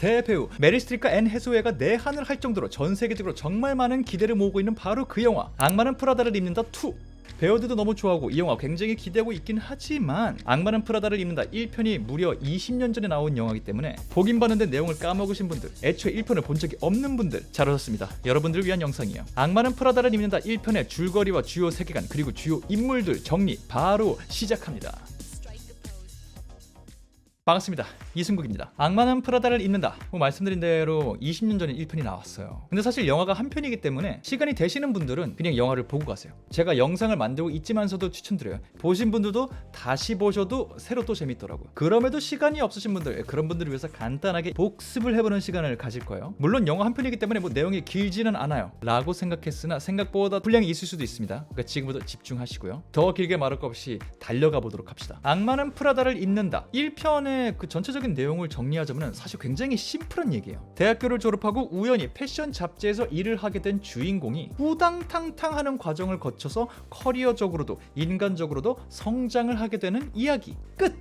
대배우 메릴 스트립과 앤 해소웨이가 내한을 할 정도로 전 세계적으로 정말 많은 기대를 모으고 있는 바로 그 영화 악마는 프라다를 입는다 2. 배우들도 너무 좋아하고 이 영화 굉장히 기대하고 있긴 하지만 악마는 프라다를 입는다 1편이 무려 20년 전에 나온 영화이기 때문에 보긴 봤는데 내용을 까먹으신 분들, 애초에 1편을 본 적이 없는 분들 잘 오셨습니다. 여러분들을 위한 영상이에요. 악마는 프라다를 입는다 1편의 줄거리와 주요 세계관 그리고 주요 인물들 정리 바로 시작합니다. 반갑습니다. 이승국입니다. 악마는 프라다를 입는다. 말씀드린 대로 20년 전에 1편이 나왔어요. 근데 사실 영화가 한 편이기 때문에 시간이 되시는 분들은 그냥 영화를 보고 가세요. 제가 영상을 만들고 있지만서도 추천드려요. 보신 분들도 다시 보셔도 새로 또 재밌더라고요. 그럼에도 시간이 없으신 분들, 그런 분들을 위해서 간단하게 복습을 해보는 시간을 가질 거예요. 물론 영화 한 편이기 때문에 내용이 길지는 않아요 라고 생각했으나 생각보다 분량이 있을 수도 있습니다. 그러니까 지금부터 집중하시고요. 더 길게 말할 것 없이 달려가 보도록 합시다. 악마는 프라다를 입는다 1편의 그 전체적인 내용을 정리하자면 사실 굉장히 심플한 얘기예요. 대학교를 졸업하고 우연히 패션 잡지에서 일을 하게 된 주인공이 우당탕탕하는 과정을 거쳐서 커리어적으로도 인간적으로도 성장을 하게 되는 이야기. 끝!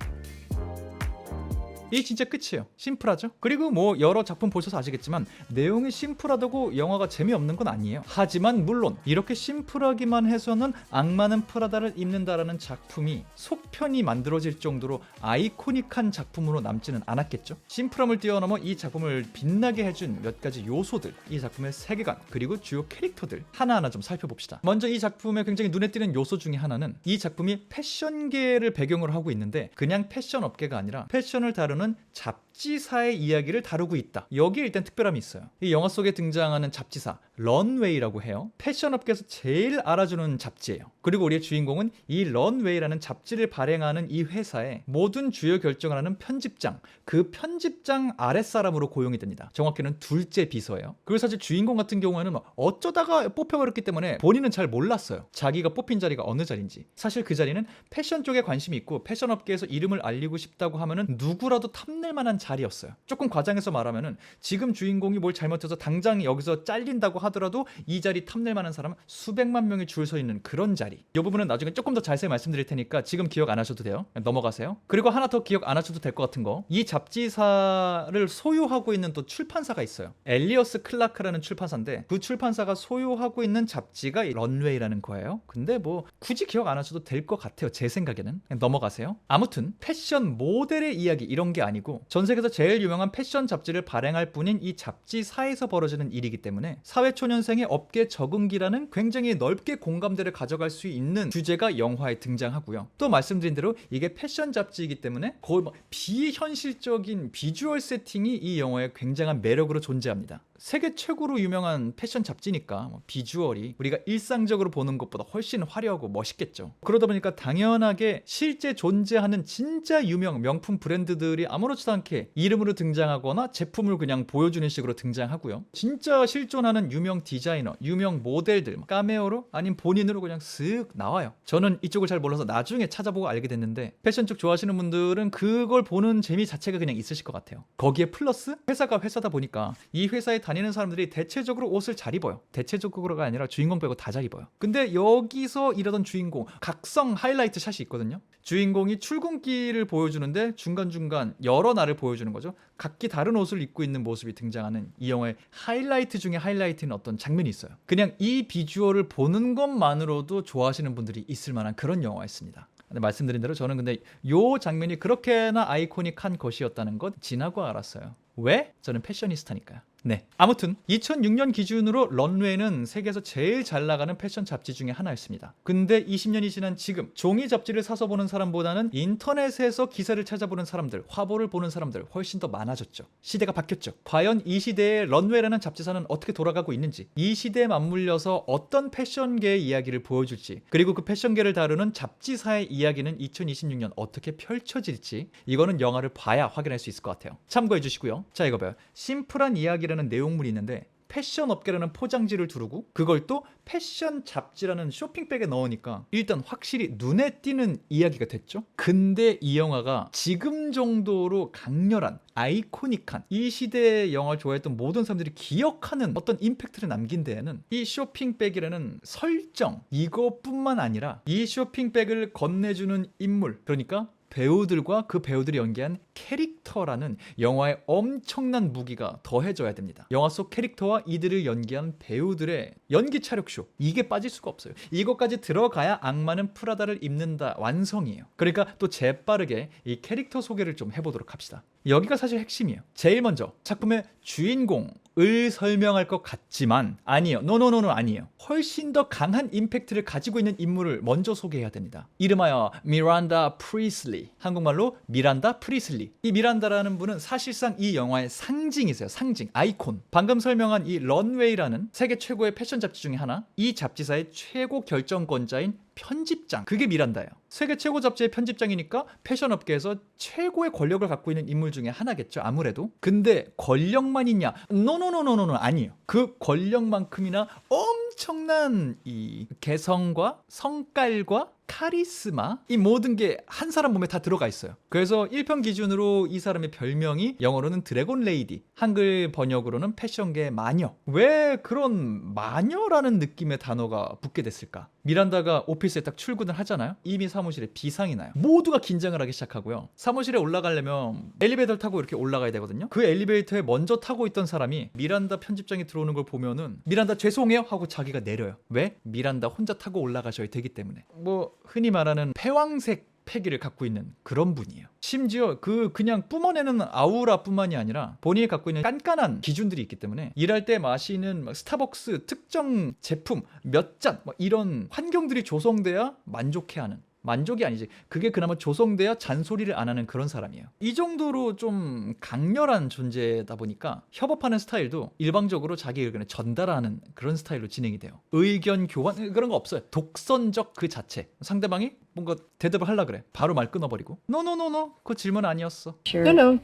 이게 진짜 끝이에요. 심플하죠? 그리고 여러 작품 보셔서 아시겠지만 내용이 심플하다고 영화가 재미없는 건 아니에요. 하지만 물론 이렇게 심플하기만 해서는 악마는 프라다를 입는다라는 작품이 속편이 만들어질 정도로 아이코닉한 작품으로 남지는 않았겠죠. 심플함을 뛰어넘어 이 작품을 빛나게 해준 몇 가지 요소들, 이 작품의 세계관 그리고 주요 캐릭터들 하나하나 좀 살펴봅시다. 먼저 이 작품의 굉장히 눈에 띄는 요소 중에 하나는 이 작품이 패션계를 배경으로 하고 있는데 그냥 패션 업계가 아니라 패션을 다루는 잡지사의 이야기를 다루고 있다. 여기에 일단 특별함이 있어요. 이 영화 속에 등장하는 잡지사 런웨이라고 해요. 패션업계에서 제일 알아주는 잡지예요. 그리고 우리의 주인공은 이 런웨이라는 잡지를 발행하는 이 회사의 모든 주요 결정을 하는 편집장, 그 편집장 아랫사람으로 고용이 됩니다. 정확히는 둘째 비서예요. 그리고 사실 주인공 같은 경우에는 어쩌다가 뽑혀버렸기 때문에 본인은 잘 몰랐어요. 자기가 뽑힌 자리가 어느 자리인지. 사실 그 자리는 패션 쪽에 관심이 있고 패션업계에서 이름을 알리고 싶다고 하면은 누구라도 탐낼 만한 자리였어요. 조금 과장해서 말하면은 지금 주인공이 뭘 잘못해서 당장 여기서 잘린다고 하더라도 이 자리 탐낼 만한 사람은 수백만 명이 줄 서 있는 그런 자리. 이 부분은 나중에 조금 더 자세히 말씀드릴 테니까 지금 기억 안 하셔도 돼요. 넘어가세요. 그리고 하나 더 기억 안 하셔도 될 것 같은 거. 이 잡지사를 소유하고 있는 또 출판사가 있어요. 엘리어스 클라크라는 출판사인데 그 출판사가 소유하고 있는 잡지가 런웨이라는 거예요. 근데 굳이 기억 안 하셔도 될 것 같아요. 제 생각에는. 넘어가세요. 아무튼 패션 모델의 이야기 이런 게 아니고 전 세계에서 제일 유명한 패션 잡지를 발행할 뿐인 이 잡지사에서 벌어지는 일이기 때문에 사회초년생의 업계 적응기라는 굉장히 넓게 공감대를 가져갈 수 있는 주제가 영화에 등장하고요. 또 말씀드린 대로 이게 패션 잡지이기 때문에 거의 비현실적인 비주얼 세팅이 이 영화의 굉장한 매력으로 존재합니다. 세계 최고로 유명한 패션 잡지니까 비주얼이 우리가 일상적으로 보는 것보다 훨씬 화려하고 멋있겠죠. 그러다 보니까 당연하게 실제 존재하는 진짜 유명 명품 브랜드들이 아무렇지도 않게 이름으로 등장하거나 제품을 그냥 보여주는 식으로 등장하고요. 진짜 실존하는 유명 디자이너, 유명 모델들 카메오로 아니면 본인으로 그냥 쓱 나와요. 저는 이쪽을 잘 몰라서 나중에 찾아보고 알게 됐는데 패션 쪽 좋아하시는 분들은 그걸 보는 재미 자체가 그냥 있으실 것 같아요. 거기에 플러스 회사가 회사다 보니까 이 회사에 다니는 사람들이 대체적으로 옷을 잘 입어요. 대체적으로가 아니라 주인공 빼고 다 잘 입어요. 근데 여기서 일하던 주인공 각성 하이라이트 샷이 있거든요. 주인공이 출근길을 보여주는데 중간중간 여러 날을 보여주는 거죠. 각기 다른 옷을 입고 있는 모습이 등장하는 이 영화의 하이라이트 중에 하이라이트는 어떤 장면이 있어요. 그냥 이 비주얼을 보는 것만으로도 좋아하시는 분들이 있을 만한 그런 영화였습니다. 말씀드린 대로 저는 근데 이 장면이 그렇게나 아이코닉한 것이었다는 것 지나고 알았어요. 왜? 저는 패셔니스타니까요. 네. 아무튼 2006년 기준으로 런웨이는 세계에서 제일 잘 나가는 패션 잡지 중에 하나였습니다. 근데 20년이 지난 지금 종이 잡지를 사서 보는 사람보다는 인터넷에서 기사를 찾아보는 사람들, 화보를 보는 사람들 훨씬 더 많아졌죠. 시대가 바뀌었죠. 과연 이 시대의 런웨이라는 잡지사는 어떻게 돌아가고 있는지, 이 시대에 맞물려서 어떤 패션계의 이야기를 보여줄지, 그리고 그 패션계를 다루는 잡지사의 이야기는 2026년 어떻게 펼쳐질지 이거는 영화를 봐야 확인할 수 있을 것 같아요. 참고해 주시고요. 자, 이거 봐요. 심플한 이야기라는 내용물이 있는데 패션 업계라는 포장지를 두르고 그걸 또 패션 잡지라는 쇼핑백에 넣으니까 일단 확실히 눈에 띄는 이야기가 됐죠. 근데 이 영화가 지금 정도로 강렬한 아이코닉한 이 시대의 영화를 좋아했던 모든 사람들이 기억하는 어떤 임팩트를 남긴 데에는 이 쇼핑백이라는 설정 이것뿐만 아니라 이 쇼핑백을 건네주는 인물, 그러니까 배우들과 그 배우들이 연기한 캐릭터라는 영화의 엄청난 무기가 더해져야 됩니다. 영화 속 캐릭터와 이들을 연기한 배우들의 연기 차력쇼, 이게 빠질 수가 없어요. 이것까지 들어가야 악마는 프라다를 입는다 완성이에요. 그러니까 또 재빠르게 이 캐릭터 소개를 좀 해보도록 합시다. 여기가 사실 핵심이에요. 제일 먼저 작품의 주인공을 설명할 것 같지만 아니에요. 노노노노 아니에요. 훨씬 더 강한 임팩트를 가지고 있는 인물을 먼저 소개해야 됩니다. 이름하여 미란다 프리슬리, 한국말로 미란다 프리슬리. 이 미란다라는 분은 사실상 이 영화의 상징이세요. 상징, 아이콘. 방금 설명한 이 런웨이라는 세계 최고의 패션 잡지 중에 하나, 이 잡지사의 최고 결정권자인 편집장, 그게 미란다예요. 세계 최고 잡지의 편집장이니까 패션 업계에서 최고의 권력을 갖고 있는 인물 중에 하나겠죠, 아무래도. 근데 권력만 있냐? 노노노노노노 아니에요. 그 권력만큼이나 엄청난 이 개성과 성깔과 카리스마, 이 모든 게 한 사람 몸에 다 들어가 있어요. 그래서 1편 기준으로 이 사람의 별명이 영어로는 드래곤 레이디, 한글 번역으로는 패션계의 마녀. 왜 그런 마녀라는 느낌의 단어가 붙게 됐을까? 미란다가 오피스에 딱 출근을 하잖아요. 이미 사무실에 비상이 나요. 모두가 긴장을 하기 시작하고요. 사무실에 올라가려면 엘리베이터를 타고 이렇게 올라가야 되거든요. 그 엘리베이터에 먼저 타고 있던 사람이 미란다 편집장이 들어오는 걸 보면은 미란다 죄송해요 하고 자기가 내려요. 왜? 미란다 혼자 타고 올라가셔야 되기 때문에. 뭐 흔히 말하는 패왕색 패기를 갖고 있는 그런 분이에요. 심지어 그냥 뿜어내는 아우라뿐만이 아니라 본인이 갖고 있는 깐깐한 기준들이 있기 때문에 일할 때 마시는 스타벅스 특정 제품 몇 잔 이런 환경들이 조성돼야 만족해하는, 만족이 아니지, 그게 그나마 조성돼야 잔소리를 안 하는 그런 사람이에요. 이 정도로 좀 강렬한 존재다 보니까 협업하는 스타일도 일방적으로 자기 의견을 전달하는 그런 스타일로 진행이 돼요. 의견 교환 그런 거 없어요. 독선적 그 자체. 상대방이 뭔가 대답을 하려 그래, 바로 말 끊어버리고 노노노노 그 질문 아니었어. No, no.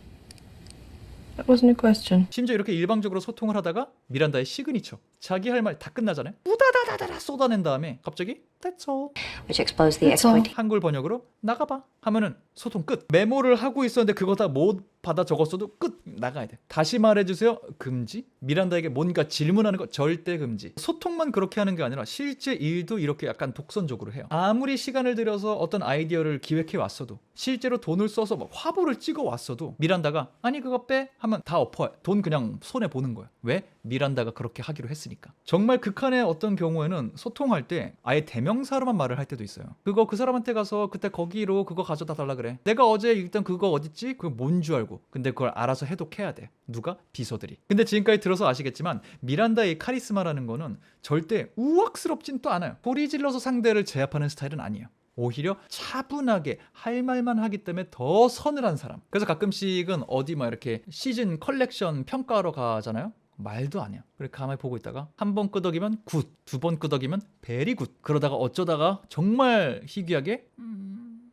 That wasn't a question. 심지어 이렇게 일방적으로 소통을 하다가 미란다의 시그니처, 자기 할 말 다 끝나잖아요. 우다다다다다 쏟아낸 다음에 갑자기 That's all. which exposed the That's all. exploitation 한글 번역으로 나가봐 하면은 소통 끝. 메모를 하고 있었는데 그거 다 못 받아 적었어도 끝. 나가야 돼. 다시 말해주세요. 금지. 미란다에게 뭔가 질문하는 거 절대 금지. 소통만 그렇게 하는 게 아니라 실제 일도 이렇게 약간 독선적으로 해요. 아무리 시간을 들여서 어떤 아이디어를 기획해 왔어도, 실제로 돈을 써서 막 화보를 찍어 왔어도 미란다가 아니 그거 빼 하면 다 엎어요. 돈 그냥 손해 보는 거예요. 왜? 미란다가 그렇게 하기로 했으니까. 정말 극한의 어떤 경우에는 소통할 때 아예 대명사로만 말을 할 때도 있어요. 그거 그 사람한테 가서 그때 거기로 그거 가져다 달라 그래. 내가 어제 일단 그거 어딨지? 그거 뭔 줄 알고. 근데 그걸 알아서 해독해야 돼. 누가? 비서들이. 근데 지금까지 들어서 아시겠지만 미란다의 카리스마라는 거는 절대 우악스럽진 또 않아요. 소리 질러서 상대를 제압하는 스타일은 아니에요. 오히려 차분하게 할 말만 하기 때문에 더 서늘한 사람. 그래서 가끔씩은 어디 막 이렇게 시즌 컬렉션 평가하러 가잖아요. 말도 안 해요. 그렇게 가만히 보고 있다가 한 번 끄덕이면 굿, 두 번 끄덕이면 베리 굿. 그러다가 어쩌다가 정말 희귀하게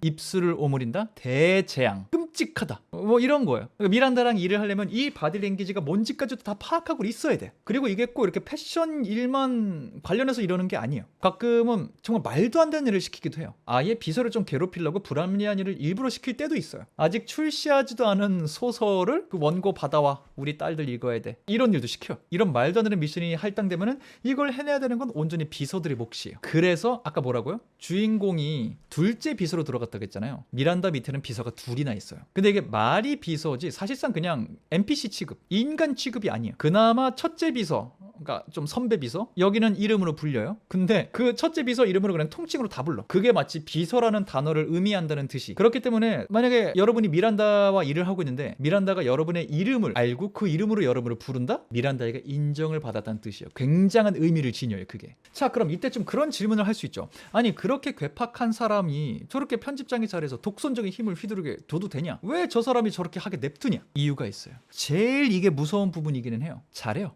입술을 오므린다? 대재앙. 끔찍하다. 뭐 이런 거예요. 그러니까 미란다랑 일을 하려면 이 바디랭귀지가 뭔지까지도 다 파악하고 있어야 돼. 그리고 이게 꼭 이렇게 패션 일만 관련해서 이러는 게 아니에요. 가끔은 정말 말도 안 되는 일을 시키기도 해요. 아예 비서를 좀 괴롭히려고 불합리한 일을 일부러 시킬 때도 있어요. 아직 출시하지도 않은 소설을 그 원고 받아와. 우리 딸들 읽어야 돼. 이런 일도 시켜요. 이런 말도 안 되는 미션이 할당되면은 이걸 해내야 되는 건 온전히 비서들의 몫이에요. 그래서 아까 뭐라고요? 주인공이 둘째 비서로 들어갔다고 했잖아요. 미란다 밑에는 비서가 둘이나 있어요. 근데 이게 말이 비서지 사실상 그냥 NPC 취급, 인간 취급이 아니에요. 그나마 첫째 비서, 그러니까 좀 선배 비서, 여기는 이름으로 불려요. 근데 그 첫째 비서 이름으로 그냥 통칭으로 다 불러. 그게 마치 비서라는 단어를 의미한다는 듯이. 그렇기 때문에 만약에 여러분이 미란다와 일을 하고 있는데 미란다가 여러분의 이름을 알고 그 이름으로 여러분을 부른다? 미란다에게 인정을 받았다는 뜻이에요. 굉장한 의미를 지녀요, 그게. 자, 그럼 이때쯤 그런 질문을 할 수 있죠. 아니 그렇게 괴팍한 사람이 저렇게 편집장의 자리에서 독선적인 힘을 휘두르게 둬도 되냐? 왜 저 사람이 저렇게 하게 냅두냐? 이유가 있어요. 제일 이게 무서운 부분이기는 해요. 잘해요.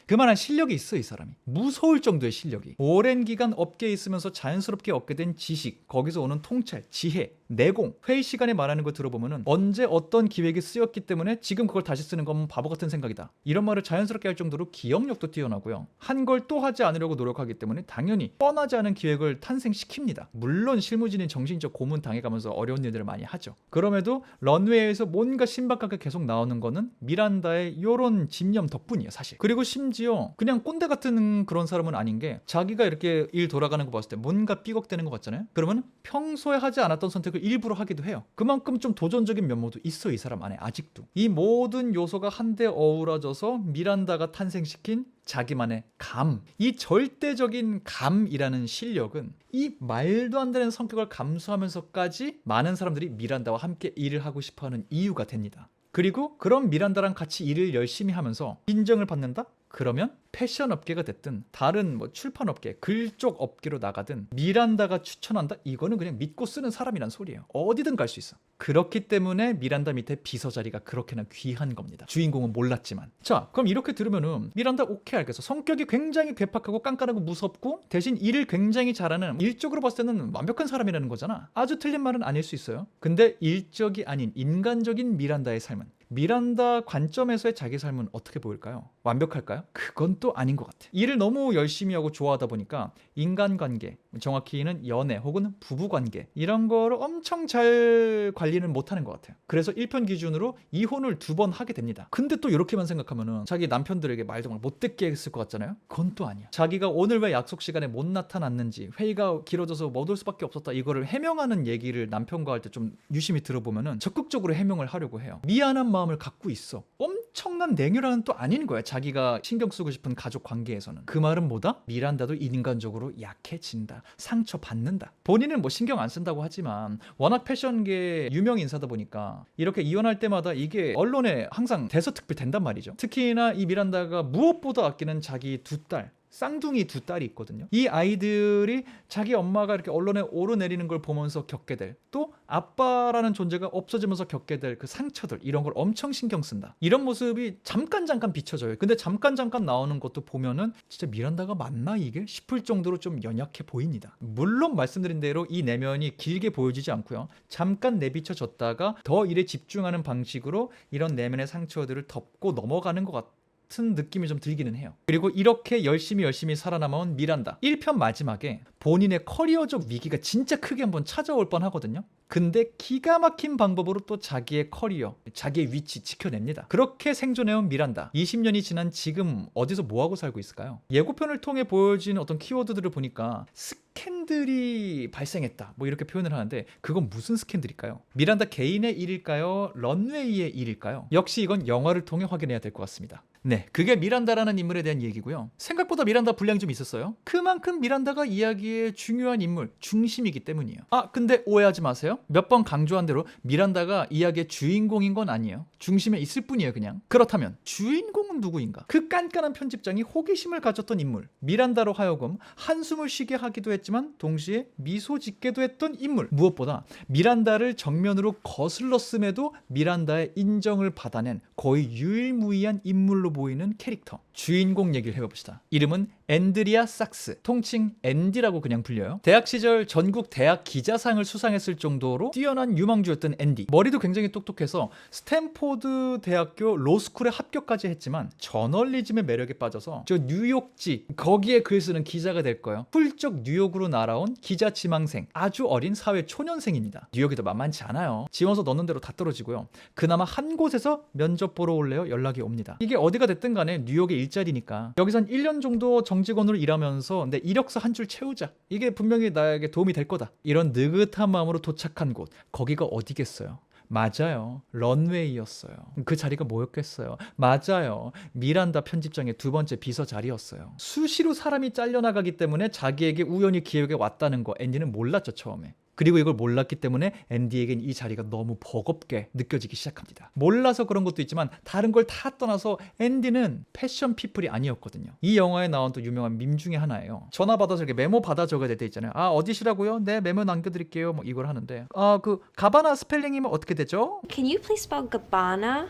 그만한 실력이 있어. 이 사람이 무서울 정도의 실력이. 오랜 기간 업계에 있으면서 자연스럽게 얻게 된 지식, 거기서 오는 통찰, 지혜, 내공, 회의 시간에 말하는 거 들어보면은 언제 어떤 기획이 쓰였기 때문에 지금 그걸 다시 쓰는 건 바보 같은 생각이다, 이런 말을 자연스럽게 할 정도로 기억력도 뛰어나고요. 한 걸 또 하지 않으려고 노력하기 때문에 당연히 뻔하지 않은 기획을 탄생시킵니다. 물론 실무진인 정신적 고문 당해가면서 어려운 일들을 많이 하죠. 그럼에도 런웨이에서 뭔가 신박하게 계속 나오는 거는 미란다의 요런 집념 덕분이에요, 사실. 그리고 심지어 그냥 꼰대 같은 그런 사람은 아닌 게, 자기가 이렇게 일 돌아가는 거 봤을 때 뭔가 삐걱대는 거 같잖아요. 그러면 평소에 하지 않았던 선택을 얘기를 일부러 하기도 해요. 그만큼 좀 도전적인 면모도 있어 이 사람 안에 아직도. 이 모든 요소가 한데 어우러져서 미란다가 탄생시킨 자기만의 감, 이 절대적인 감이라는 실력은 이 말도 안 되는 성격을 감수하면서까지 많은 사람들이 미란다와 함께 일을 하고 싶어하는 이유가 됩니다. 그리고 그런 미란다랑 같이 일을 열심히 하면서 인정을 받는다? 그러면 패션 업계가 됐든 다른 뭐 출판 업계, 글 쪽 업계로 나가든 미란다가 추천한다? 이거는 그냥 믿고 쓰는 사람이란 소리예요. 어디든 갈 수 있어. 그렇기 때문에 미란다 밑에 비서 자리가 그렇게나 귀한 겁니다. 주인공은 몰랐지만. 자, 그럼 이렇게 들으면은 미란다 오케이 알겠어. 성격이 굉장히 괴팍하고 깐깐하고 무섭고 대신 일을 굉장히 잘하는, 일적으로 봤을 때는 완벽한 사람이라는 거잖아. 아주 틀린 말은 아닐 수 있어요. 근데 일적이 아닌 인간적인 미란다의 삶은, 미란다 관점에서의 자기 삶은 어떻게 보일까요? 완벽할까요? 그건 또 아닌 것 같아. 일을 너무 열심히 하고 좋아하다 보니까 인간관계, 정확히는 연애 혹은 부부관계 이런 거를 엄청 잘 관리는 못하는 것 같아요. 그래서 1편 기준으로 이혼을 2번 하게 됩니다. 근데 또 이렇게만 생각하면은 자기 남편들에게 말도 못 듣게 했을 것 같잖아요. 그건 또 아니야. 자기가 오늘 왜 약속 시간에 못 나타났는지, 회의가 길어져서 못 올 수밖에 없었다, 이거를 해명하는 얘기를 남편과 할 때 좀 유심히 들어보면은 적극적으로 해명을 하려고 해요. 미안한 마음을 갖고 있어. 엄청난 냉혈한은 또 아닌 거야. 자기가 신경 쓰고 싶은 가족 관계에서는. 그 말은 뭐다? 미란다도 인간적으로 약해진다, 상처받는다. 본인은 뭐 신경 안 쓴다고 하지만 워낙 패션계 유명 인사다 보니까 이렇게 이혼할 때마다 이게 언론에 항상 대서특필 된단 말이죠. 특히나 이 미란다가 무엇보다 아끼는 자기 2딸, 쌍둥이 2딸이 있거든요. 이 아이들이 자기 엄마가 이렇게 언론에 오르내리는 걸 보면서 겪게 될, 또 아빠라는 존재가 없어지면서 겪게 될 그 상처들, 이런 걸 엄청 신경 쓴다. 이런 모습이 잠깐 비춰져요. 근데 잠깐 나오는 것도 보면은 진짜 미란다가 맞나 이게 싶을 정도로 좀 연약해 보입니다. 물론 말씀드린 대로 이 내면이 길게 보여지지 않고요. 잠깐 내비쳐졌다가 더 일에 집중하는 방식으로 이런 내면의 상처들을 덮고 넘어가는 것 같은 느낌이 좀 들기는 해요. 그리고 이렇게 열심히 살아남아온 미란다, 1편 마지막에 본인의 커리어적 위기가 진짜 크게 한번 찾아올 뻔 하거든요. 근데 기가 막힌 방법으로 또 자기의 커리어, 자기의 위치 지켜냅니다. 그렇게 생존해온 미란다, 20년이 지난 지금 어디서 뭐하고 살고 있을까요? 예고편을 통해 보여진 어떤 키워드들을 보니까 스캔들이 발생했다, 뭐 이렇게 표현을 하는데 그건 무슨 스캔들일까요? 미란다 개인의 일일까요? 런웨이의 일일까요? 역시 이건 영화를 통해 확인해야 될 것 같습니다. 네, 그게 미란다라는 인물에 대한 얘기고요. 생각보다 미란다 분량이 좀 있었어요. 그만큼 미란다가 이야기의 중요한 인물, 중심이기 때문이에요. 아, 근데 오해하지 마세요. 몇 번 강조한 대로 미란다가 이야기의 주인공인 건 아니에요. 중심에 있을 뿐이에요, 그냥. 그렇다면 주인공은 누구인가? 그 깐깐한 편집장이 호기심을 가졌던 인물, 미란다로 하여금 한숨을 쉬게 하기도 했지만 동시에 미소 짓게도 했던 인물, 무엇보다 미란다를 정면으로 거슬렀음에도 미란다의 인정을 받아낸 거의 유일무이한 인물로 보이는 캐릭터, 주인공 얘기를 해봅시다. 이름은 앤드리아 삭스, 통칭 앤디라고 그냥 불려요. 대학 시절 전국 대학 기자상을 수상했을 정도로 뛰어난 유망주였던 앤디. 머리도 굉장히 똑똑해서 스탠포드 대학교 로스쿨에 합격까지 했지만 저널리즘의 매력에 빠져서 저 뉴욕지, 거기에 글 쓰는 기자가 될 거예요. 훌쩍 뉴욕으로 날아온 기자 지망생, 아주 어린 사회 초년생입니다. 뉴욕이도 만만치 않아요. 지원서 넣는 대로 다 떨어지고요. 그나마 한 곳에서 면접 보러 올래요 연락이 옵니다. 이게 어디가 됐든 간에 뉴욕의 일자리니까 여기서 한 1년 정도 정직원으로 일하면서 내 이력서 한 줄 채우자, 이게 분명히 나에게 도움이 될 거다, 이런 느긋한 마음으로 도착한 곳, 거기가 어디겠어요? 맞아요, 런웨이였어요. 그 자리가 뭐였겠어요? 맞아요, 미란다 편집장의 2번째 비서 자리였어요. 수시로 사람이 잘려나가기 때문에 자기에게 우연히 기회가 왔다는 거 앤디는 몰랐죠, 처음에. 그리고 이걸 몰랐기 때문에 앤디에겐 이 자리가 너무 버겁게 느껴지기 시작합니다. 몰라서 그런 것도 있지만 다른 걸 다 떠나서 앤디는 패션 피플이 아니었거든요. 이 영화에 나온 또 유명한 밈 중에 하나예요. 전화 받아서 이렇게 메모 받아 적어야 될 때 있잖아요. 아, 어디시라고요? 네, 메모 남겨드릴게요. 뭐 이걸 하는데, 아, 그 가바나 스펠링이면 어떻게 되죠? Can you please spell Gabbana?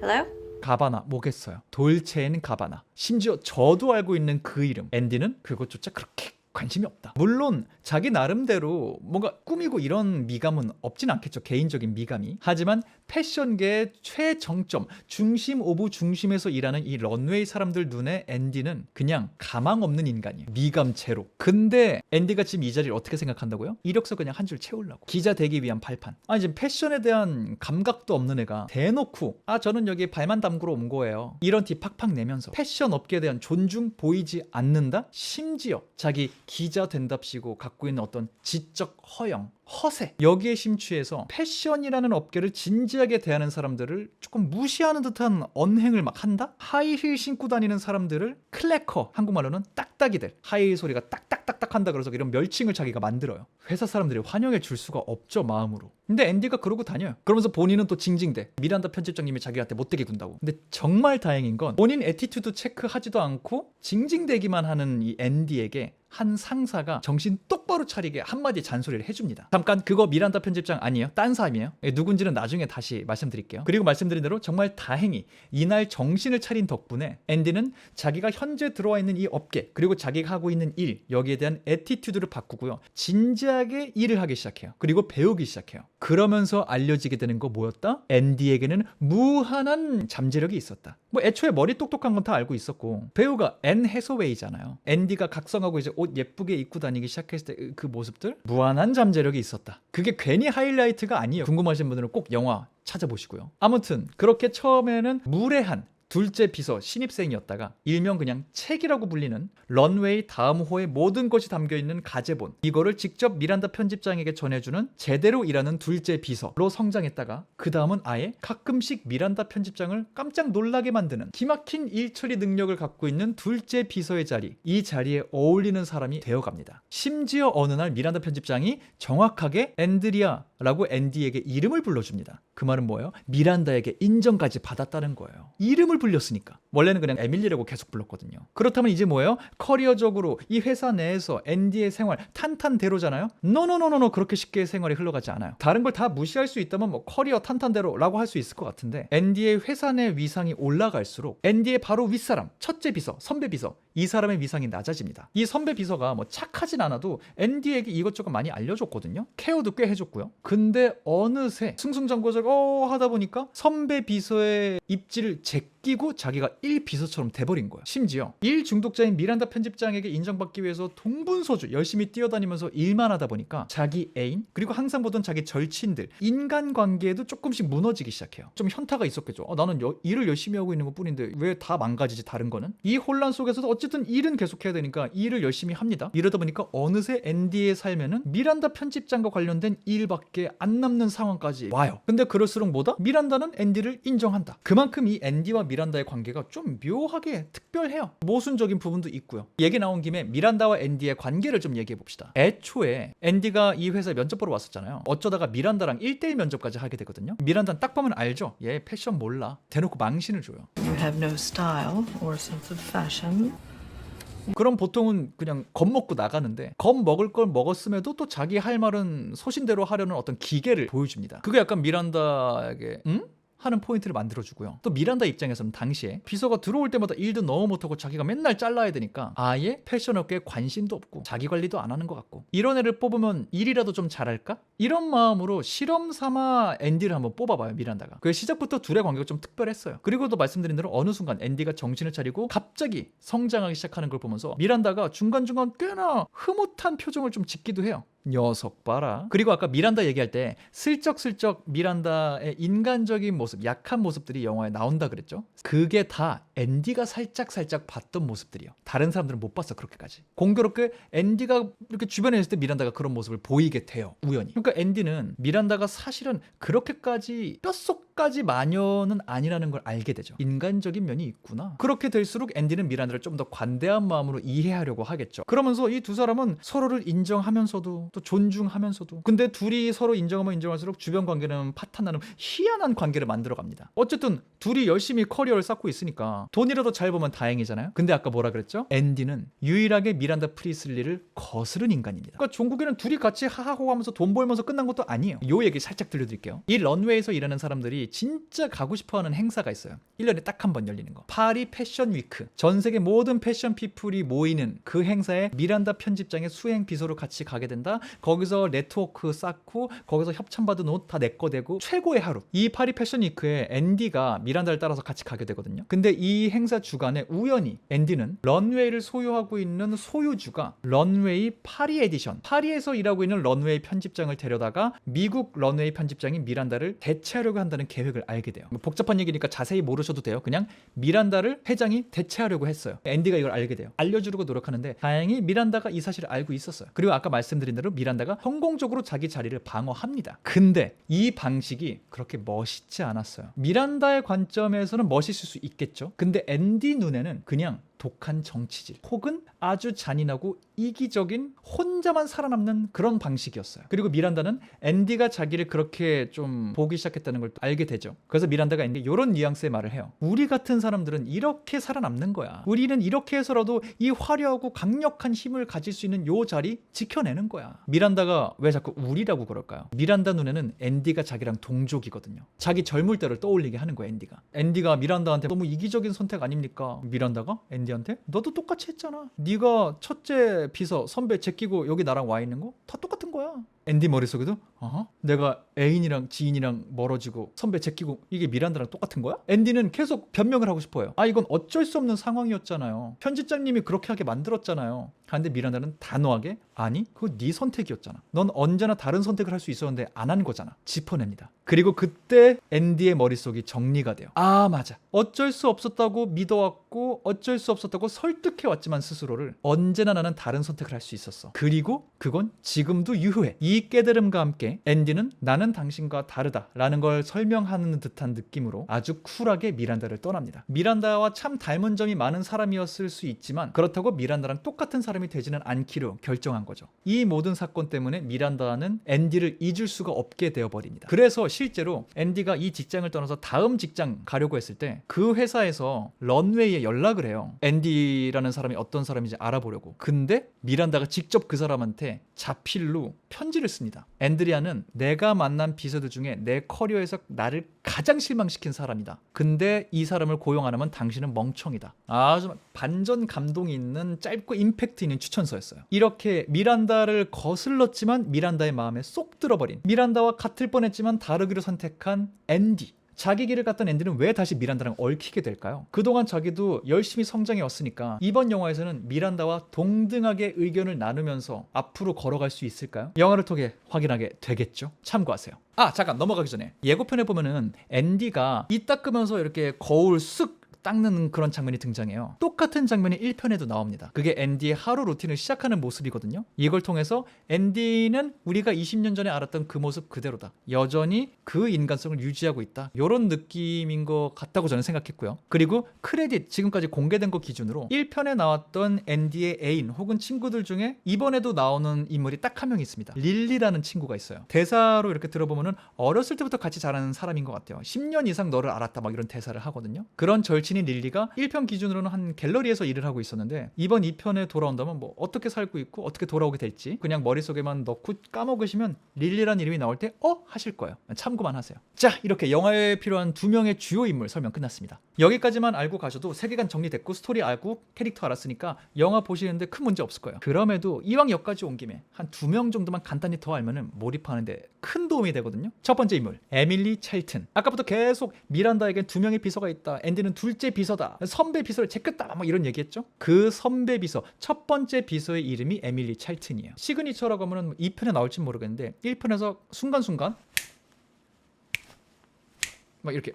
Hello? 가바나 뭐겠어요? 돌체엔 가바나. 심지어 저도 알고 있는 그 이름, 앤디는 그것조차 그렇게 관심이 없다. 물론 자기 나름대로 뭔가 꾸미고 이런 미감은 없진 않겠죠, 개인적인 미감이. 하지만 패션계의 최정점, 중심 오브 중심에서 일하는 이 런웨이 사람들 눈에 앤디는 그냥 가망 없는 인간이에요. 미감 제로. 근데 앤디가 지금 이 자리를 어떻게 생각한다고요? 이력서 그냥 한 줄 채우려고, 기자 되기 위한 발판. 아니, 지금 패션에 대한 감각도 없는 애가 대놓고 아, 저는 여기 발만 담그러 온 거예요, 이런 티 팍팍 내면서 패션 업계에 대한 존중 보이지 않는다? 심지어 자기 기자 된답시고 갖고 있는 어떤 지적 허세 여기에 심취해서 패션이라는 업계를 진지하게 대하는 사람들을 조금 무시하는 듯한 언행을 막 한다? 하이힐 신고 다니는 사람들을 클래커, 한국말로는 딱딱이들, 하이힐 소리가 딱딱딱딱 한다 그래서 이런 멸칭을 자기가 만들어요. 회사 사람들이 환영해 줄 수가 없죠, 마음으로. 근데 앤디가 그러고 다녀요. 그러면서 본인은 또 징징대. 미란다 편집장님이 자기한테 못되게 군다고. 근데 정말 다행인 건 본인 애티튜드 체크하지도 않고 징징대기만 하는 이 앤디에게 한 상사가 정신 똑바로 차리게 한마디 잔소리를 해줍니다. 잠깐, 그거 미란다 편집장 아니에요? 딴 사람이에요? 누군지는 나중에 다시 말씀드릴게요. 그리고 말씀드린 대로 정말 다행히 이날 정신을 차린 덕분에 앤디는 자기가 현재 들어와 있는 이 업계, 그리고 자기가 하고 있는 일, 여기에 대한 애티튜드를 바꾸고요, 진지하게 일을 하기 시작해요. 그리고 배우기 시작해요. 그러면서 알려지게 되는 거 뭐였다? 앤디에게는 무한한 잠재력이 있었다. 뭐 애초에 머리 똑똑한 건 다 알고 있었고, 배우가 앤 해서웨이잖아요. 앤디가 각성하고 이제 옷 예쁘게 입고 다니기 시작했을 때 그 모습들, 무한한 잠재력이 있었다. 그게 괜히 하이라이트가 아니에요. 궁금하신 분들은 꼭 영화 찾아보시고요. 아무튼 그렇게 처음에는 무례한 둘째 비서 신입생이었다가 일명 그냥 책이라고 불리는 런웨이 다음 호의 모든 것이 담겨있는 가제본, 이거를 직접 미란다 편집장에게 전해주는 제대로 일하는 둘째 비서로 성장했다가 그 다음은 아예 가끔씩 미란다 편집장을 깜짝 놀라게 만드는 기막힌 일처리 능력을 갖고 있는 둘째 비서의 자리, 이 자리에 어울리는 사람이 되어갑니다. 심지어 어느 날 미란다 편집장이 정확하게 앤드리아라고 앤디에게 이름을 불러줍니다. 그 말은 뭐예요? 미란다에게 인정까지 받았다는 거예요. 이름을 불렸으니까. 원래는 그냥 에밀리라고 계속 불렀거든요. 그렇다면 이제 뭐예요? 커리어적으로 이 회사 내에서 앤디의 생활 탄탄대로잖아요. 노노노노노, 그렇게 쉽게 생활이 흘러가지 않아요. 다른 걸 다 무시할 수 있다면 뭐 커리어 탄탄대로라고 할 수 있을 것 같은데, 앤디의 회사 내 위상이 올라갈수록 앤디의 바로 윗사람, 첫째 비서, 선배 비서, 이 사람의 위상이 낮아집니다. 이 선배 비서가 뭐 착하진 않아도 앤디에게 이것저것 많이 알려줬거든요. 케어도 꽤 해줬고요. 근데 어느새 승승장구적 하다 보니까 선배 비서의 입지를 제끼고 자기가 1비서처럼 돼버린 거예요. 심지어 일 중독자인 미란다 편집장에게 인정받기 위해서 동분서주 열심히 뛰어다니면서 일만 하다 보니까 자기 애인, 그리고 항상 보던 자기 절친들, 인간관계에도 조금씩 무너지기 시작해요. 좀 현타가 있었겠죠. 나는 일을 열심히 하고 있는 것 뿐인데 왜 다 망가지지, 다른 거는? 이 혼란 속에서도 어쨌든 일은 계속해야 되니까 일을 열심히 합니다. 이러다 보니까 어느새 앤디의 삶에는 미란다 편집장과 관련된 일밖에 안 남는 상황까지 와요. 근데 그럴수록 뭐다? 미란다는 앤디를 인정한다. 그만큼 이 앤디와 미란다의 관계가 좀 묘하게 특별해요. 모순적인 부분도 있고요. 얘기 나온 김에 미란다와 앤디의 관계를 좀 얘기해 봅시다. 애초에 앤디가 이 회사에 면접 보러 왔었잖아요. 어쩌다가 미란다랑 1대1 면접까지 하게 되거든요. 미란다는 딱 보면 알죠? 얘 패션 몰라. 대놓고 망신을 줘요. You have no style or sense of fashion. 그럼 보통은 그냥 겁먹고 나가는데, 겁먹을 걸 먹었음에도 또 자기 할 말은 소신대로 하려는 어떤 기계를 보여줍니다. 그게 약간 미란다에게 하는 포인트를 만들어주고요. 또 미란다 입장에서는 당시에 비서가 들어올 때마다 일도 너무 못하고 자기가 맨날 잘라야 되니까 아예 패션업계에 관심도 없고 자기 관리도 안 하는 것 같고, 이런 애를 뽑으면 일이라도 좀 잘할까? 이런 마음으로 실험 삼아 앤디를 한번 뽑아봐요, 미란다가. 그 시작부터 둘의 관계가 좀 특별했어요. 그리고 또 말씀드린 대로 어느 순간 앤디가 정신을 차리고 갑자기 성장하기 시작하는 걸 보면서 미란다가 중간중간 꽤나 흐뭇한 표정을 좀 짓기도 해요. 녀석 봐라. 그리고 아까 미란다 얘기할 때 슬쩍슬쩍 미란다의 인간적인 모습, 약한 모습들이 영화에 나온다 그랬죠. 그게 다 앤디가 살짝 봤던 모습들이요. 다른 사람들은 못 봤어, 그렇게까지. 공교롭게 앤디가 이렇게 주변에 있을 때 미란다가 그런 모습을 보이게 돼요, 우연히. 그러니까 앤디는 미란다가 사실은 그렇게까지 뼛속까지 마녀는 아니라는 걸 알게 되죠. 인간적인 면이 있구나. 그렇게 될수록 앤디는 미란다를 좀 더 관대한 마음으로 이해하려고 하겠죠. 그러면서 이 두 사람은 서로를 인정하면서도 또 존중하면서도, 근데 둘이 서로 인정하면 인정할수록 주변 관계는 파탄나는 희한한 관계를 만들어 갑니다. 어쨌든 둘이 열심히 커리어를 쌓고 있으니까 돈이라도 잘 보면 다행이잖아요. 근데 아까 뭐라 그랬죠? 앤디는 유일하게 미란다 프리슬리를 거스른 인간입니다. 그러니까 종국에는 둘이 같이 하하호 하면서 돈 벌면서 끝난 것도 아니에요. 요 얘기 살짝 들려드릴게요. 이 런웨이에서 일하는 사람들이 진짜 가고 싶어하는 행사가 있어요. 1년에 딱 한 번 열리는 거. 파리 패션 위크. 전 세계 모든 패션 피플이 모이는 그 행사에 미란다 편집장의 수행 비서로 같이 가게 된다. 거기서 네트워크 쌓고 거기서 협찬받은 옷 다 내 거 되고 최고의 하루. 이 파리 패션 위크에 앤디가 미란다를 따라서 같이 가게 되거든요. 근데 이 행사 주간에 우연히 앤디는 런웨이를 소유하고 있는 소유주가 런웨이 파리 에디션, 파리에서 일하고 있는 런웨이 편집장을 데려다가 미국 런웨이 편집장인 미란다를 대체하려고 한다는 계획을 알게 돼요. 뭐 복잡한 얘기니까 자세히 모르셔도 돼요. 그냥 미란다를 회장이 대체하려고 했어요. 앤디가 이걸 알게 돼요. 알려주려고 노력하는데 다행히 미란다가 이 사실을 알고 있었어요. 그리고 아까 말씀드린 대로 미란다가 성공적으로 자기 자리를 방어합니다. 근데 이 방식이 그렇게 멋있지 않았어요. 미란다의 관점에서는 멋있을 수 있겠죠. 근데 앤디 눈에는 그냥 독한 정치질 혹은 아주 잔인하고 이기적인 혼자만 살아남는 그런 방식이었어요. 그리고 미란다는 앤디가 자기를 그렇게 좀 보기 시작했다는 걸 알게 되죠. 그래서 미란다가 앤디 이런 뉘앙스의 말을 해요. 우리 같은 사람들은 이렇게 살아남는 거야. 우리는 이렇게 해서라도 이 화려하고 강력한 힘을 가질 수 있는 요 자리 지켜내는 거야. 미란다가 왜 자꾸 우리라고 그럴까요? 미란다 눈에는 앤디가 자기랑 동족이거든요. 자기 젊을 때를 떠올리게 하는 거야. 앤디가 미란다한테 너무 이기적인 선택 아닙니까? 미란다가 앤디한테 너도 똑같이 했잖아. 네가 첫째 비서 선배 제끼고 여기 나랑 와 있는 거 다 똑같은 거야. 앤디 머릿속에도 내가 애인이랑 지인이랑 멀어지고 선배 제끼고 이게 미란다랑 똑같은 거야? 앤디는 계속 변명을 하고 싶어요. 이건 어쩔 수 없는 상황이었잖아요. 편집장님이 그렇게 하게 만들었잖아요. 그런데 미란다는 단호하게 아니 그거 네 선택이었잖아. 넌 언제나 다른 선택을 할 수 있었는데 안 한 거잖아. 짚어냅니다. 그리고 그때 앤디의 머릿속이 정리가 돼요. 맞아. 어쩔 수 없었다고 믿어왔고 어쩔 수 없었다고 설득해왔지만 스스로를 언제나 나는 다른 선택을 할 수 있었어. 그리고 그건 지금도 유효해. 이 깨달음과 함께 앤디는 나는 당신과 다르다라는 걸 설명하는 듯한 느낌으로 아주 쿨하게 미란다를 떠납니다. 미란다와 참 닮은 점이 많은 사람이었을 수 있지만 그렇다고 미란다랑 똑같은 사람이 되지는 않기로 결정한 거죠. 이 모든 사건 때문에 미란다는 앤디를 잊을 수가 없게 되어버립니다. 그래서 실제로 앤디가 이 직장을 떠나서 다음 직장 가려고 했을 때 그 회사에서 런웨이에 연락을 해요. 앤디라는 사람이 어떤 사람인지 알아보려고. 근데 미란다가 직접 그 사람한테 자필로 편지를 씁니다. 앤드리아는 내가 만난 비서들 중에 내 커리어에서 나를 가장 실망시킨 사람이다. 근데 이 사람을 고용 안 하면 당신은 멍청이다. 아주 반전 감동이 있는 짧고 임팩트 있는 추천서였어요. 이렇게 미란다를 거슬렀지만 미란다의 마음에 쏙 들어버린, 미란다와 같을 뻔했지만 다르기로 선택한 앤디. 자기 길을 갔던 앤디는 왜 다시 미란다랑 얽히게 될까요? 그동안 자기도 열심히 성장해 왔으니까 이번 영화에서는 미란다와 동등하게 의견을 나누면서 앞으로 걸어갈 수 있을까요? 영화를 통해 확인하게 되겠죠? 참고하세요. 잠깐 넘어가기 전에 예고편에 보면은 앤디가 이 닦으면서 이렇게 거울 쓱 닦는 그런 장면이 등장해요. 똑같은 장면이 1편에도 나옵니다. 그게 앤디의 하루 루틴을 시작하는 모습이거든요. 이걸 통해서 앤디는 우리가 20년 전에 알았던 그 모습 그대로다. 여전히 그 인간성을 유지하고 있다. 이런 느낌인 것 같다고 저는 생각했고요. 그리고 크레딧 지금까지 공개된 거 기준으로 1편에 나왔던 앤디의 애인 혹은 친구들 중에 이번에도 나오는 인물이 딱 한 명 있습니다. 릴리라는 친구가 있어요. 대사로 이렇게 들어보면은 어렸을 때부터 같이 자라는 사람인 것 같아요. 10년 이상 너를 알았다 막 이런 대사를 하거든요. 그런 절친인 릴리가 1편 기준으로는 한 갤러리에서 일을 하고 있었는데 이번 2편에 돌아온다면 뭐 어떻게 살고 있고 어떻게 돌아오게 될지 그냥 머릿속에만 넣고 까먹으시면 릴리라는 이름이 나올 때 하실 거예요. 참고만 하세요. 자, 이렇게 영화에 필요한 2명의 주요 인물 설명 끝났습니다. 여기까지만 알고 가셔도 세계관 정리됐고 스토리 알고 캐릭터 알았으니까 영화 보시는데 큰 문제 없을 거예요. 그럼에도 이왕 여기까지 온 김에 한 2명 정도만 간단히 더 알면은 몰입하는데 큰 도움이 되거든요. 첫 번째 인물 에밀리 찰튼. 아까부터 계속 미란다에겐 2명의 비서가 있다. 앤디는 둘째 비서다. 선배 비서를 제꼈다. 막 이런 얘기했죠. 그 선배 비서 첫 번째 비서의 이름이 에밀리 찰튼이에요. 시그니처라고 하면은 2편에 나올지 모르겠는데 1편에서 순간순간 막 이렇게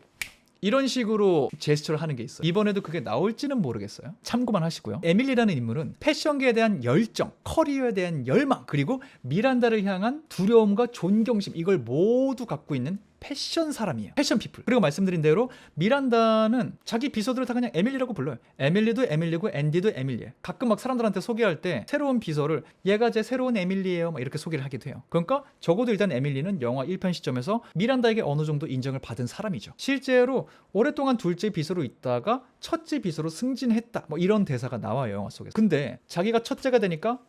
이런 식으로 제스처를 하는 게 있어요. 이번에도 그게 나올지는 모르겠어요. 참고만 하시고요. 에밀리라는 인물은 패션계에 대한 열정, 커리어에 대한 열망, 그리고 미란다를 향한 두려움과 존경심, 이걸 모두 갖고 있는 패션 사람이에요. 패션 피플. 그리고 말씀드린 대로 미란다는 자기 비서들을 다 그냥 에밀리라고 불러요. 에밀리도 에밀리고 앤디도 에밀리예요. 가끔 막 사람들한테 소개할 때 새로운 비서를 얘가 제 새로운 에밀리예요 막 이렇게 소개를 하기도 해요. 그러니까 적어도 일단 에밀리는 영화 1편 시점에서 미란다에게 어느 정도 인정을 받은 사람이죠. 실제로 오랫동안 둘째 비서로 있다가 첫째 비서로 승진했다 뭐 이런 대사가 나와요, 영화 속에서. 근데 자기가 첫째가 되니까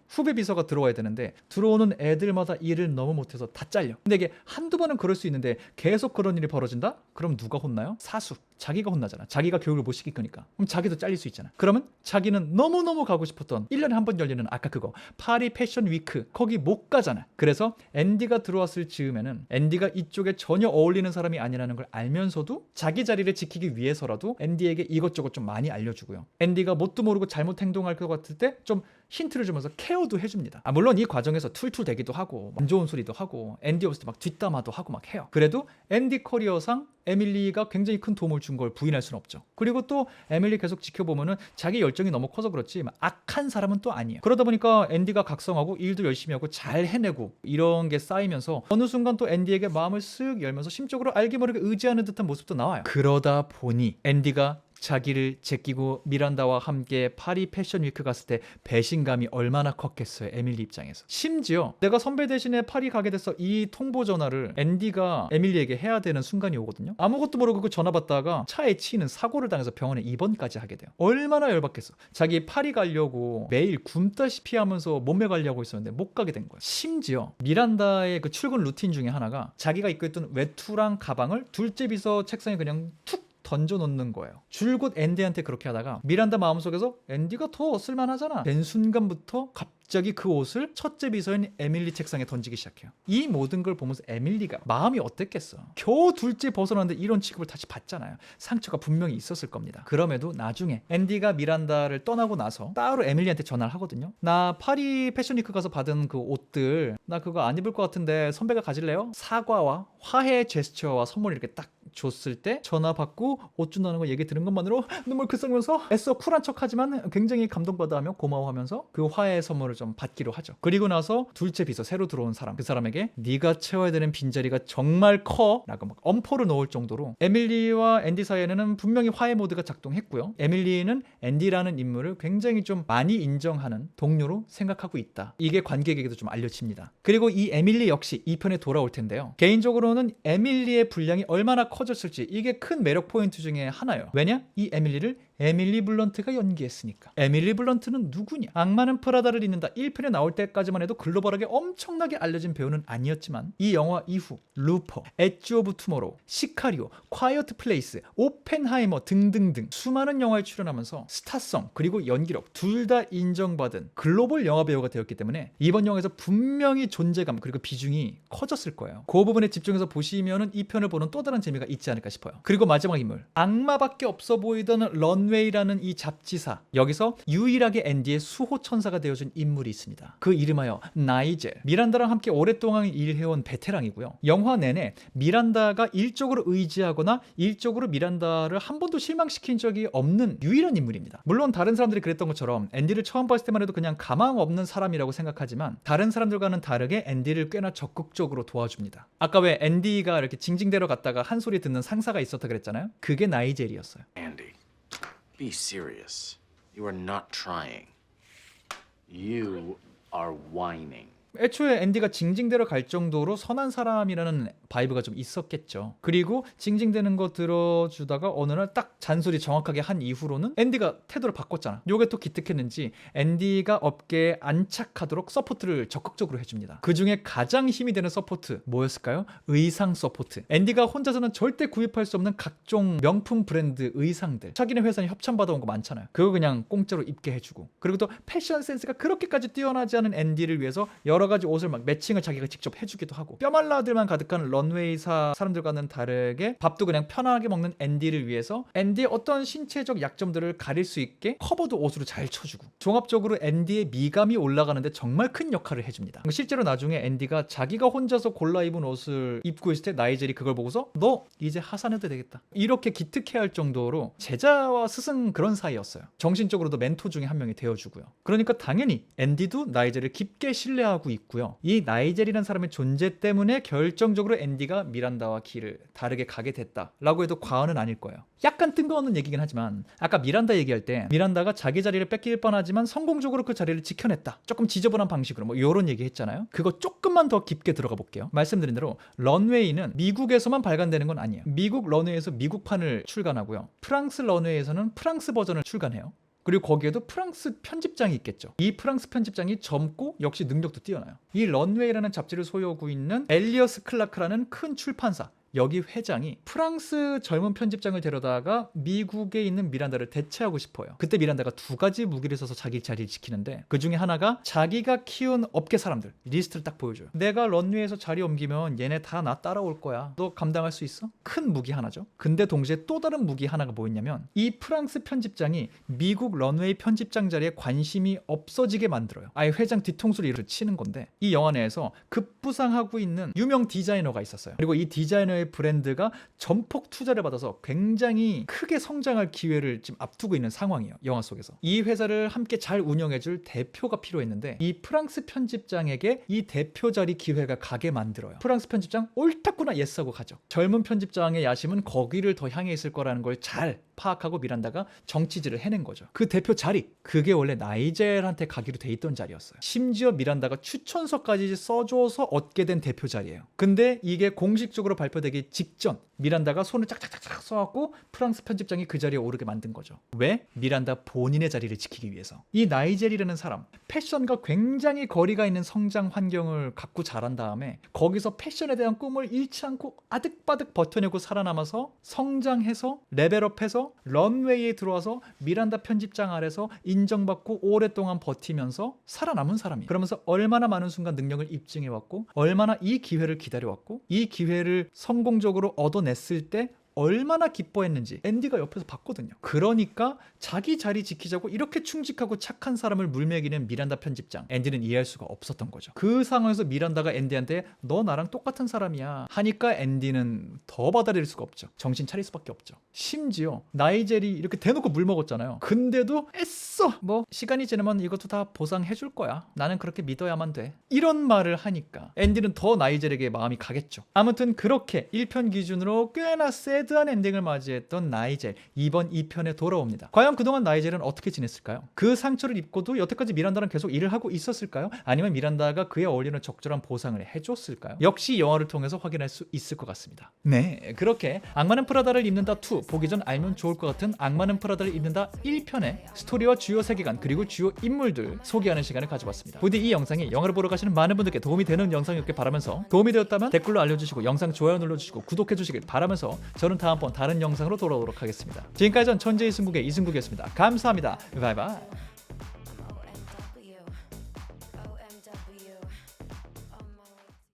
후배 비서가 들어와야 되는데 들어오는 애들마다 일을 너무 못해서 다 잘려. 근데 이게 한두 번은 그럴 수 있는데 계속 그런 일이 벌어진다? 그럼 누가 혼나요? 사수. 자기가 혼나잖아. 자기가 교육을 못 시킬 거니까. 그럼 자기도 잘릴 수 있잖아. 그러면 자기는 너무너무 가고 싶었던 1년에 한 번 열리는 아까 그거 파리 패션 위크 거기 못 가잖아. 그래서 앤디가 들어왔을 즈음에는 앤디가 이쪽에 전혀 어울리는 사람이 아니라는 걸 알면서도 자기 자리를 지키기 위해서라도 앤디에게 이것저것 좀 많이 알려주고요. 앤디가 뭣도 모르고 잘못 행동할 것 같을 때 좀 힌트를 주면서 케어도 해줍니다. 물론 이 과정에서 툴툴대기도 하고 안 좋은 소리도 하고 앤디 없을 때 막 뒷담화도 하고 막 해요. 그래도 앤디 커리어상 에밀리가 굉장히 큰 도움을 준 걸 부인할 수는 없죠. 그리고 또 에밀리 계속 지켜보면은 자기 열정이 너무 커서 그렇지 악한 사람은 또 아니에요. 그러다 보니까 앤디가 각성하고 일도 열심히 하고 잘 해내고 이런 게 쌓이면서 어느 순간 또 앤디에게 마음을 쓱 열면서 심적으로 알게 모르게 의지하는 듯한 모습도 나와요. 그러다 보니 앤디가 자기를 제끼고 미란다와 함께 파리 패션 위크 갔을 때 배신감이 얼마나 컸겠어요. 에밀리 입장에서. 심지어 내가 선배 대신에 파리 가게 돼서 이 통보 전화를 앤디가 에밀리에게 해야 되는 순간이 오거든요. 아무것도 모르고 그 전화 받다가 차에 치이는 사고를 당해서 병원에 입원까지 하게 돼요. 얼마나 열받겠어. 자기 파리 가려고 매일 굶다시피 하면서 몸매 관리하고 있었는데 못 가게 된 거예요. 심지어 미란다의 그 출근 루틴 중에 하나가 자기가 입고 있던 외투랑 가방을 둘째 비서 책상에 그냥 툭 던져놓는 거예요. 줄곧 앤디한테 그렇게 하다가 미란다 마음속에서 앤디가 더 쓸만하잖아 된 순간부터 갑자기 그 옷을 첫째 비서인 에밀리 책상에 던지기 시작해요. 이 모든 걸 보면서 에밀리가 마음이 어땠겠어. 겨우 둘째 벗어났는데 이런 취급을 다시 받잖아요. 상처가 분명히 있었을 겁니다. 그럼에도 나중에 앤디가 미란다를 떠나고 나서 따로 에밀리한테 전화를 하거든요. 나 파리 패션위크 가서 받은 그 옷들 나 그거 안 입을 것 같은데 선배가 가질래요? 사과와 화해 제스처와 선물을 이렇게 딱 줬을 때 전화 받고 옷 준다는 거 얘기 들은 것만으로 눈물 글썽이면서 애써 쿨한 척하지만 굉장히 감동받아하며 고마워하면서 그 화해 선물을 좀 받기로 하죠. 그리고 나서 둘째 비서 새로 들어온 사람 그 사람에게 네가 채워야 되는 빈자리가 정말 커 라고 막 엄포를 넣을 정도로 에밀리와 앤디 사이에는 분명히 화해 모드가 작동했고요. 에밀리는 앤디라는 인물을 굉장히 좀 많이 인정하는 동료로 생각하고 있다. 이게 관객에게도 좀 알려집니다. 그리고 이 에밀리 역시 이 편에 돌아올 텐데요. 개인적으로는 에밀리의 분량이 얼마나 커졌을지 이게 큰 매력 포인트 중에 하나예요. 왜냐? 이 에밀리를 에밀리 블런트가 연기했으니까. 에밀리 블런트는 누구냐? 악마는 프라다를 입는다 1편에 나올 때까지만 해도 글로벌하게 엄청나게 알려진 배우는 아니었지만 이 영화 이후 루퍼, 엣지 오브 투모로우, 시카리오, 콰이어트 플레이스, 오펜하이머 등등등 수많은 영화에 출연하면서 스타성 그리고 연기력 둘 다 인정받은 글로벌 영화 배우가 되었기 때문에 이번 영화에서 분명히 존재감 그리고 비중이 커졌을 거예요. 그 부분에 집중해서 보시면은 이 편을 보는 또 다른 재미가 있지 않을까 싶어요. 그리고 마지막 인물 악마밖에 없어 보이던 런웨이라는 이 잡지사 여기서 유일하게 앤디의 수호천사가 되어준 인물이 있습니다. 그 이름하여 나이젤. 미란다랑 함께 오랫동안 일해온 베테랑이고요. 영화 내내 미란다가 일적으로 의지하거나 일적으로 미란다를 한 번도 실망시킨 적이 없는 유일한 인물입니다. 물론 다른 사람들이 그랬던 것처럼 앤디를 처음 봤을 때만 해도 그냥 가망 없는 사람이라고 생각하지만 다른 사람들과는 다르게 앤디를 꽤나 적극적으로 도와줍니다. 아까 왜 앤디가 이렇게 징징대러 갔다가 한 소리 듣는 상사가 있었다 그랬잖아요. 그게 나이젤이었어요. Andy, be serious. You are not trying. You are whining. 애초에 앤디가 징징대러 갈 정도로 선한 사람이라는 바이브가 좀 있었겠죠. 그리고 징징대는 거 들어주다가 어느 날 딱 잔소리 정확하게 한 이후로는 앤디가 태도를 바꿨잖아. 요게 또 기특했는지 앤디가 업계에 안착하도록 서포트를 적극적으로 해줍니다. 그 중에 가장 힘이 되는 서포트 뭐였을까요? 의상 서포트. 앤디가 혼자서는 절대 구입할 수 없는 각종 명품 브랜드 의상들 자기네 회사에 협찬받아온 거 많잖아요. 그거 그냥 공짜로 입게 해주고 그리고 또 패션 센스가 그렇게까지 뛰어나지 않은 앤디를 위해서 여러 가지 옷을 막 매칭을 자기가 직접 해주기도 하고 뼈말라들만 가득한 런웨이사 사람들과는 다르게 밥도 그냥 편하게 먹는 앤디를 위해서 앤디의 어떤 신체적 약점들을 가릴 수 있게 커버도 옷으로 잘 쳐주고 종합적으로 앤디의 미감이 올라가는데 정말 큰 역할을 해줍니다. 실제로 나중에 앤디가 자기가 혼자서 골라 입은 옷을 입고 있을 때 나이젤이 그걸 보고서 너 이제 하산해도 되겠다 이렇게 기특해할 정도로 제자와 스승 그런 사이였어요. 정신적으로도 멘토 중에 한 명이 되어주고요. 그러니까 당연히 앤디도 나이젤을 깊게 신뢰하고 있고요. 이 나이젤이라는 사람의 존재 때문에 결정적으로 앤디가 미란다와 길을 다르게 가게 됐다라고 해도 과언은 아닐 거예요. 약간 뜬금없는 얘기긴 하지만 아까 미란다 얘기할 때 미란다가 자기 자리를 뺏길 뻔하지만 성공적으로 그 자리를 지켜냈다. 조금 지저분한 방식으로 뭐 이런 얘기 했잖아요. 그거 조금만 더 깊게 들어가 볼게요. 말씀드린 대로 런웨이는 미국에서만 발간되는 건 아니에요. 미국 런웨이에서 미국판을 출간하고요. 프랑스 런웨이에서는 프랑스 버전을 출간해요. 그리고 거기에도 프랑스 편집장이 있겠죠. 이 프랑스 편집장이 젊고 역시 능력도 뛰어나요. 이 런웨이라는 잡지를 소유하고 있는 엘리어스 클라크라는 큰 출판사 여기 회장이 프랑스 젊은 편집장을 데려다가 미국에 있는 미란다를 대체하고 싶어요. 그때 미란다가 두 가지 무기를 써서 자기 자리를 지키는데 그 중에 하나가 자기가 키운 업계 사람들 리스트를 딱 보여줘요. 내가 런웨이에서 자리 옮기면 얘네 다 나 따라올 거야. 너 감당할 수 있어? 큰 무기 하나죠. 근데 동시에 또 다른 무기 하나가 뭐였냐면 이 프랑스 편집장이 미국 런웨이 편집장 자리에 관심이 없어지게 만들어요. 아예 회장 뒤통수를 이렇게 치는 건데 이 영화 내에서 급부상하고 있는 유명 디자이너가 있었어요. 그리고 이 디자이너의 브랜드가 전폭 투자를 받아서 굉장히 크게 성장할 기회를 지금 앞두고 있는 상황이에요. 영화 속에서. 이 회사를 함께 잘 운영해줄 대표가 필요했는데 이 프랑스 편집장에게 이 대표 자리 기회가 가게 만들어요. 프랑스 편집장 옳다구나 예스하고 가죠. 젊은 편집장의 야심은 거기를 더 향해 있을 거라는 걸 잘 파악하고 미란다가 정치질을 해낸 거죠. 그 대표 자리, 그게 원래 나이젤한테 가기로 돼 있던 자리였어요. 심지어 미란다가 추천서까지 써줘서 얻게 된 대표 자리예요. 근데 이게 공식적으로 발표되기 직전 미란다가 손을 짝짝짝짝 써갖고 프랑스 편집장이 그 자리에 오르게 만든 거죠. 왜? 미란다 본인의 자리를 지키기 위해서. 이 나이젤이라는 사람, 패션과 굉장히 거리가 있는 성장 환경을 갖고 자란 다음에 거기서 패션에 대한 꿈을 잃지 않고 아득바득 버텨내고 살아남아서 성장해서 레벨업해서 런웨이에 들어와서 미란다 편집장 아래서 인정받고 오랫동안 버티면서 살아남은 사람이에요. 그러면서 얼마나 많은 순간 능력을 입증해왔고 얼마나 이 기회를 기다려왔고 이 기회를 성공적으로 얻어냈을 때 얼마나 기뻐했는지 앤디가 옆에서 봤거든요. 그러니까 자기 자리 지키자고 이렇게 충직하고 착한 사람을 물매기는 미란다 편집장, 앤디는 이해할 수가 없었던 거죠. 그 상황에서 미란다가 앤디한테 너 나랑 똑같은 사람이야 하니까 앤디는 더 받아들일 수가 없죠. 정신 차릴 수밖에 없죠. 심지어 나이젤이 이렇게 대놓고 물 먹었잖아요. 근데도 애써 뭐 시간이 지나면 이것도 다 보상해 줄 거야. 나는 그렇게 믿어야만 돼. 이런 말을 하니까 앤디는 더 나이젤에게 마음이 가겠죠. 아무튼 그렇게 1편 기준으로 꽤나 새드한 엔딩을 맞이했던 나이젤, 이번 2편에 돌아옵니다. 과연 그동안 나이젤은 어떻게 지냈을까요? 그 상처를 입고도 여태까지 미란다랑 계속 일을 하고 있었을까요? 아니면 미란다가 그에 어울리는 적절한 보상을 해줬을까요? 역시 영화를 통해서 확인할 수 있을 것 같습니다. 네, 그렇게 악마는 프라다를 입는다 2, 보기 전 알면 좋을 것 같은 악마는 프라다를 입는다 1편의 스토리와 주요 세계관 그리고 주요 인물들 소개하는 시간을 가져봤습니다. 부디 이 영상이 영화를 보러 가시는 많은 분들께 도움이 되는 영상이었길 바라면서 도움이 되었다면 댓글로 알려주시고 영상 좋아요 눌러주시고 구독해주시길 바라면서 저는 다음번 다른 영상으로 돌아오도록 하겠습니다. 지금까지 전 천재 이승국의 이승국이었습니다. 감사합니다. 바이바이.